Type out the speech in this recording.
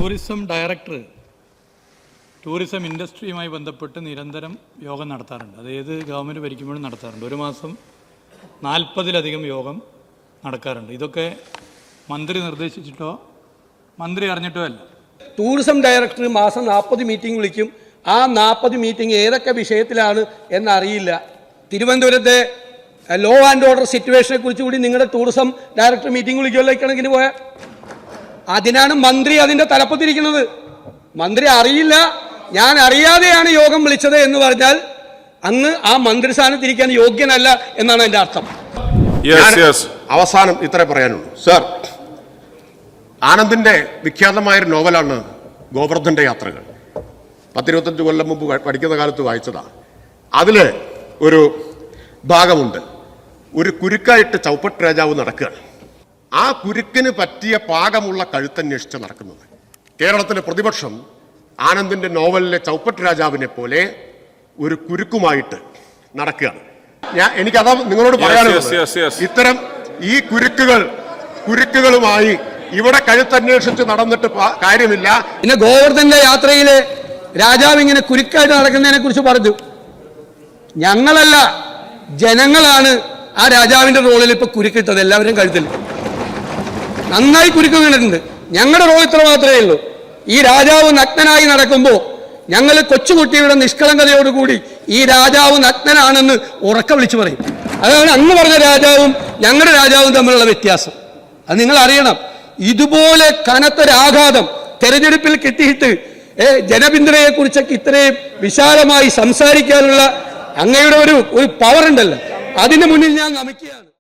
Tourism director tourism ഇൻഡസ്ട്രിയുമായി ബന്ധപ്പെട്ട് നിരന്തരം യോഗം നടത്താറുണ്ട്. അത് ഏത് ഗവൺമെൻറ് ഭരിക്കുമ്പോഴും നടത്താറുണ്ട്. ഒരു മാസം 40-ലധികം യോഗം നടക്കാറുണ്ട്. ഇതൊക്കെ മന്ത്രി നിർദ്ദേശിച്ചിട്ടോ മന്ത്രി അറിഞ്ഞിട്ടോ അല്ല. ടൂറിസം ഡയറക്ടർ മാസം 40 മീറ്റിംഗ് വിളിക്കും. ആ 40 മീറ്റിംഗ് ഏതൊക്കെ വിഷയത്തിലാണ് എന്നറിയില്ല. തിരുവനന്തപുരത്തെ ലോ ആൻഡ് ഓർഡർ സിറ്റുവേഷനെ കുറിച്ച് കൂടി നിങ്ങളുടെ ടൂറിസം ഡയറക്ടർ മീറ്റിംഗ് വിളിക്കുമല്ലോ കണക്കിന് പോയാൽ. അതിനാണ് മന്ത്രി അതിൻ്റെ തലപ്പത്തിരിക്കുന്നത്. മന്ത്രി അറിയില്ല, ഞാൻ അറിയാതെയാണ് യോഗം വിളിച്ചത് എന്ന് പറഞ്ഞാൽ അങ്ങ് ആ മന്ത്രി സ്ഥാനത്തിരിക്കാൻ യോഗ്യനല്ല എന്നാണ് എൻ്റെ അർത്ഥം. അവസാനം ഇത്രേ പറയാനുള്ളൂ സർ. ആനന്ദിന്റെ വിഖ്യാതമായൊരു നോവലാണ് ഗോവർദ്ധന്റെ യാത്രകൾ. 10-25 കൊല്ലം മുമ്പ് പഠിക്കുന്ന കാലത്ത് വായിച്ചതാണ്. അതിൽ ഒരു ഭാഗമുണ്ട്, ഒരു കുരുക്കായിട്ട് ചൗപ്പട്ട് രാജാവ് നടക്കുകയാണ്. ആ കുരുക്കിന് പറ്റിയ പാകമുള്ള കഴുത്തന്വേഷിച്ച് നടക്കുന്നത്. കേരളത്തിലെ പ്രതിപക്ഷം ആനന്ദിന്റെ നോവലിലെ ചൗപ്പട്ട് രാജാവിനെ പോലെ ഒരു കുരുക്കുമായിട്ട് നടക്കുകയാണ്. എനിക്കതാ നിങ്ങളോട് പറയാനുള്ളത്. ഇത്തരം ഈ കുരുക്കുകളുമായി ഇവിടെ കഴുത്തന്വേഷിച്ച് നടന്നിട്ട് കാര്യമില്ല. പിന്നെ ഗോവർദ്ധന്റെ യാത്രയിലെ രാജാവ് ഇങ്ങനെ കുരുക്കായിട്ട് നടക്കുന്നതിനെ കുറിച്ച് പറഞ്ഞു. ഞങ്ങളല്ല, ജനങ്ങളാണ് ആ രാജാവിന്റെ റോളിൽ ഇപ്പൊ കുരുക്കിട്ടത്. എല്ലാവരും കഴുത്തിൽ നന്നായി കുരുക്ക് വീണിട്ടുണ്ട്. ഞങ്ങളുടെ റോൾ ഇത്ര മാത്രമേ ഉള്ളൂ. ഈ രാജാവ് നഗ്നനായി നടക്കുമ്പോൾ ഞങ്ങൾ കൊച്ചുകുട്ടിയുടെ നിഷ്കളങ്കതയോടുകൂടി ഈ രാജാവ് നഗ്നനാണെന്ന് ഉറക്കെ വിളിച്ചു പറയും. അതാണ് അന്ന് പറഞ്ഞ രാജാവും ഞങ്ങളുടെ രാജാവും തമ്മിലുള്ള വ്യത്യാസം. അത് നിങ്ങൾ അറിയണം. ഇതുപോലെ കനത്തൊരാഘാതം തെരഞ്ഞെടുപ്പിൽ കിട്ടിയിട്ട് ജനപിന്തുണയെ കുറിച്ചൊക്കെ ഇത്രയും വിശാലമായി സംസാരിക്കാനുള്ള അങ്ങയുടെ ഒരു പവർ ഉണ്ടല്ലോ, അതിന് മുന്നിൽ ഞാൻ നമിക്കുകയാണ്.